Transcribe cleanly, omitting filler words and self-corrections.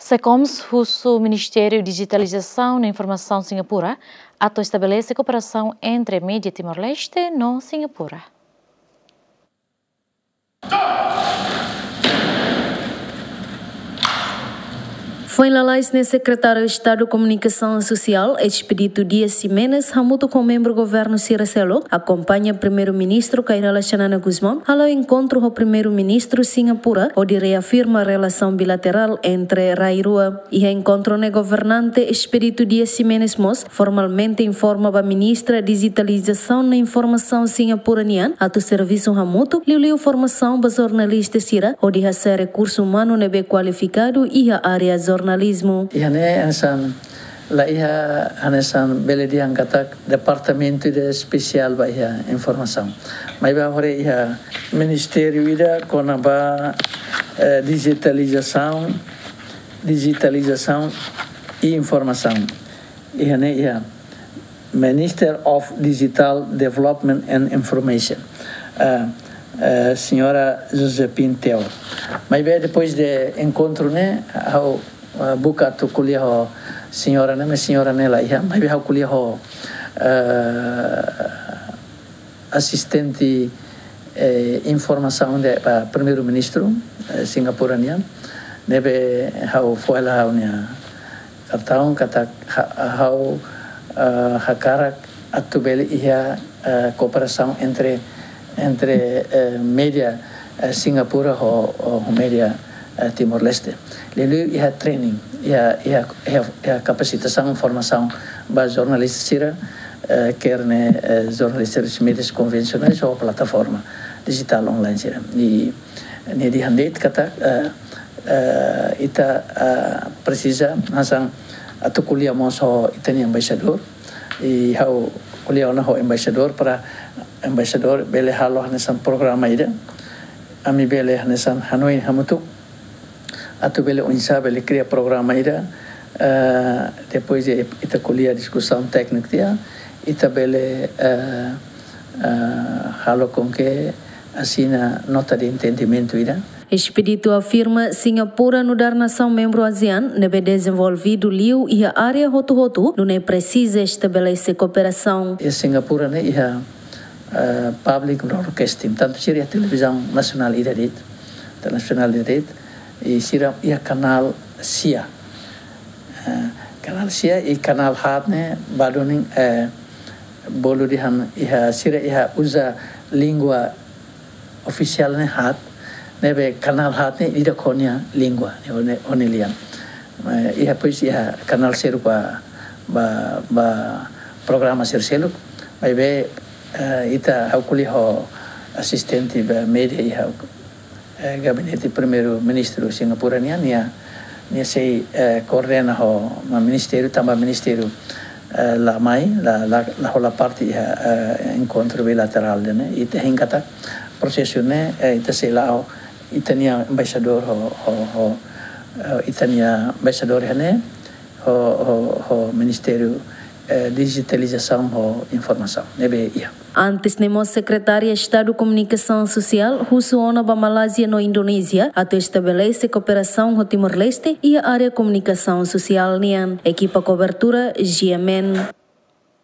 SECOMS, o Ministério de Digitalização e Informação Singapura, estabelece cooperação entre a mídia Timor-Leste e Singapura. Foi lá o secretário de Estado de Comunicação Social, Expedito Dias Ximenes, junto com o membro do governo Siracelo, acompanha o primeiro-ministro Kairala Xanana Guzmão ao encontro do primeiro-ministro Singapura, onde reafirma a relação bilateral entre Rairua e o encontro do governante Expedito Dias Ximenes Mos, formalmente informa a ministra de Digitalização e Informação Singapuranian, a serviço Hamuto, liu formação para jornalistas Sira, onde há recurso humano nebe qualificado e a área jornalismo. Iha anesan beledian katak departamento de especial ba iha informação. Mas ba hore iha ministério ida kona ba digitalização e informação. Iha Minister of Digital Development and Information. Senhora Josephine Teo. Mas depois de encontro ao buka tu kuliah ho senhora lá ia mas eu kuliah ho assistente informação de primeiro-ministro singapuranian nebe hau foi lá unia cartão kata hau hakarak atubeli ia cooperação entre média Singapura ho média Timor-Leste. Lalu ia training, ia capacitação, formação para jornalistas sira, quer jornalistas médias convencionais ou plataforma digital online sira. E di handeit kata ita precisa nasang atau kuliah moso itani embaixador e hau kuliah na ho embaixador para embaixador bele halo hanesan programa ida ami bele hanesan Hanoi hamutu atau bele unsa bele cria programa ida depois ita kuliah discussão técnica dia ita bele halo com que assina nota de entendimento ida. Expedito afirma Singapura no dar nação membro ASEAN nebe desenvolvido liu e a área hotu não precisa estabelecer cooperação. E Singapura ia public broadcasting tanto seria televisão nacional internacional e seria ia canal SIA e canal hat badoning bolu dihan ia seria usa língua oficial hat nebe canal hat ida konya língua onelian ia pois ia canal seru ba programa serselo vai ita au kuliah assistente ba media ia gabinete primeiro-ministro singapuranian nia sei coordena ho ministério também ministério la hola parte encontro bilateral ne ita hingata processo ne ita sei lao itania embaixador itania embaixador ne ho ministério digitalização e informação. Antes nemo secretária de Estado de Comunicação Social, Husuona ba Malásia no Indonésia, até estabelece cooperação com Timor-Leste e a área de comunicação social nian. Equipa cobertura GMN.